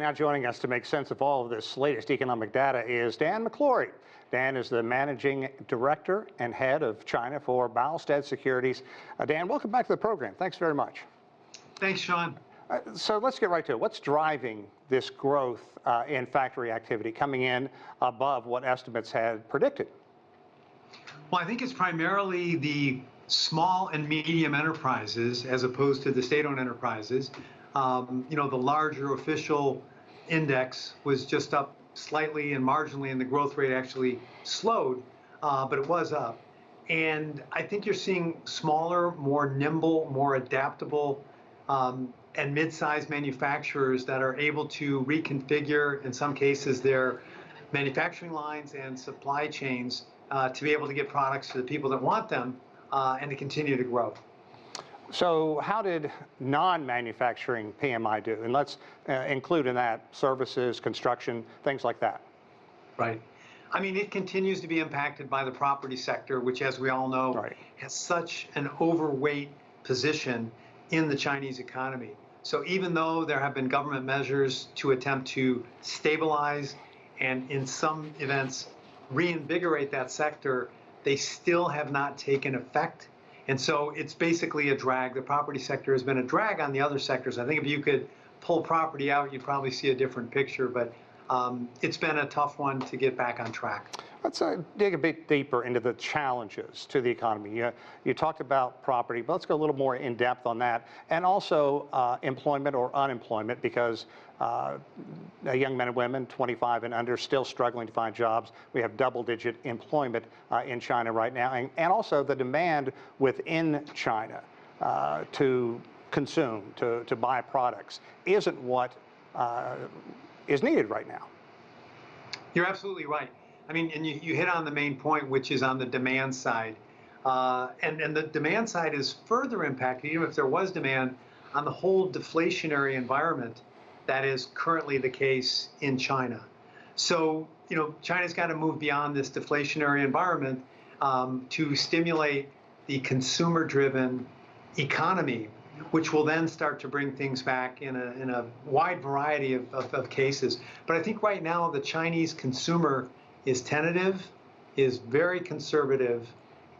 Now joining us to make sense of all of this latest economic data is Dan McClory. Dan is the Managing Director and Head of China for Boustead Securities. Dan, welcome back to the program. Thanks very much. Thanks, Sean. So let's get right to it. What's driving this growth in factory activity coming in above what estimates had predicted? Well, I think it's primarily the small and medium enterprises as opposed to the state-owned enterprises. The larger official index was just up slightly and marginally, and the growth rate actually slowed, but it was up. And I think you're seeing smaller, more nimble, more adaptable, and mid-sized manufacturers that are able to reconfigure, in some cases, their manufacturing lines and supply chains to be able to get products to the people that want them and to continue to grow. So how did non-manufacturing PMI do? And let's include in that services, construction, things like that. Right. I mean, it continues to be impacted by the property sector, which, as we all know, Right. has such an overweight position in the Chinese economy. So even though there have been government measures to attempt to stabilize and in some events reinvigorate that sector, they still have not taken effect. And so it's basically a drag. The property sector has been a drag on the other sectors. I think if you could pull property out, you'd probably see a different picture, but it's been a tough one to get back on track. Let's dig a bit deeper into the challenges to the economy. You talked about property, but let's go a little more in depth on that. And also employment or unemployment, because young men and women, 25 and under, still struggling to find jobs. We have double-digit employment in China right now. And also the demand within China to consume, to buy products, isn't what is needed right now. You're absolutely right. I mean, and you hit on the main point, which is on the demand side. And the demand side is further impacted, even if there was demand, on the whole deflationary environment that is currently the case in China. So, China's got to move beyond this deflationary environment to stimulate the consumer-driven economy, which will then start to bring things back in a wide variety of cases. But I think right now the Chinese consumer is tentative, is very conservative,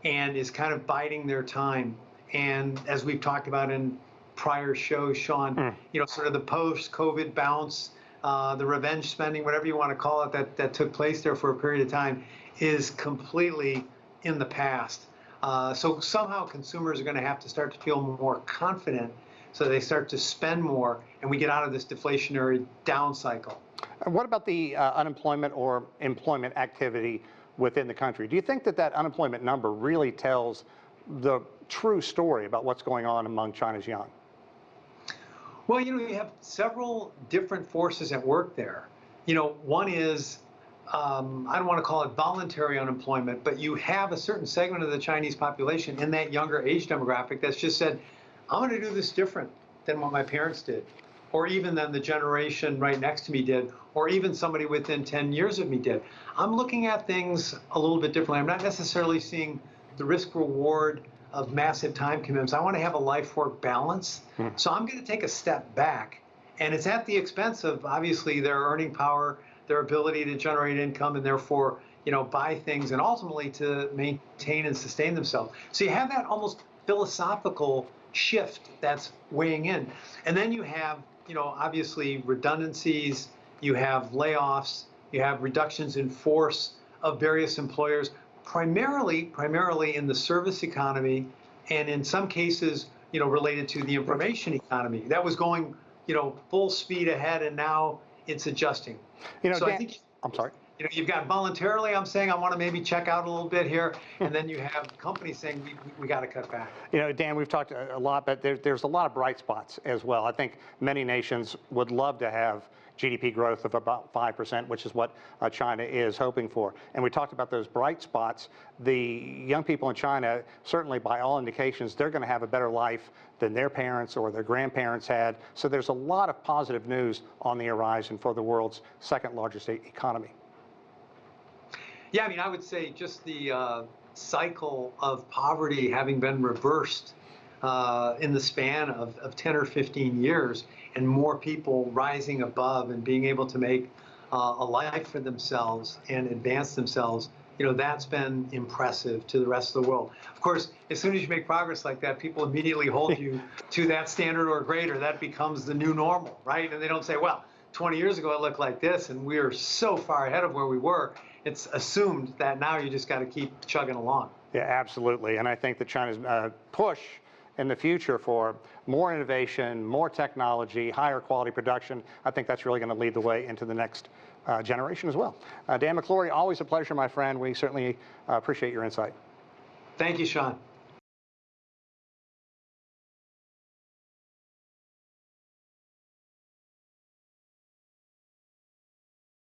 and is kind of biding their time. And as we've talked about in prior shows, Sean, sort of the post-COVID bounce, the revenge spending, whatever you want to call it, that took place there for a period of time is completely in the past. So somehow consumers are going to have to start to feel more confident, so they start to spend more, and we get out of this deflationary down cycle. What about the unemployment or employment activity within the country? Do you think that unemployment number really tells the true story about what's going on among China's young? Well, you have several different forces at work there. One is, I don't want to call it voluntary unemployment, but you have a certain segment of the Chinese population in that younger age demographic that's just said, I'm going to do this different than what my parents did, or even than the generation right next to me did, or even somebody within 10 years of me did. I'm looking at things a little bit differently. I'm not necessarily seeing the risk reward of massive time commitments. I want to have a life-work balance. So I'm going to take a step back, and it's at the expense of, obviously, their earning power, their ability to generate income, and therefore, buy things, and ultimately to maintain and sustain themselves. So you have that almost philosophical shift that's weighing in. And then you have, obviously redundancies, you have layoffs, you have reductions in force of various employers, primarily in the service economy, and in some cases, related to the information economy. That was going, full speed ahead, and now it's adjusting. So Dan, I think, I'm sorry. You've got voluntarily, I'm saying I want to maybe check out a little bit here, and then you have companies saying we got to cut back. Dan, we've talked a lot, but there's a lot of bright spots as well. I think many nations would love to have GDP growth of about 5%, which is what China is hoping for. And we talked about those bright spots. The young people in China, certainly by all indications, they're going to have a better life than their parents or their grandparents had. So there's a lot of positive news on the horizon for the world's second largest economy. Yeah, I would say just the cycle of poverty having been reversed in the span of 10 or 15 years, and more people rising above and being able to make a life for themselves and advance themselves, that's been impressive to the rest of the world. Of course, as soon as you make progress like that, people immediately hold you to that standard or greater. That becomes the new normal, right? And they don't say, well, 20 years ago it looked like this, and we are so far ahead of where we were. It's assumed that now you just got to keep chugging along. Yeah, absolutely. And I think that China's push in the future for more innovation, more technology, higher quality production, I think that's really going to lead the way into the next generation as well. Dan McClory, always a pleasure, my friend. We certainly appreciate your insight. Thank you, Sean.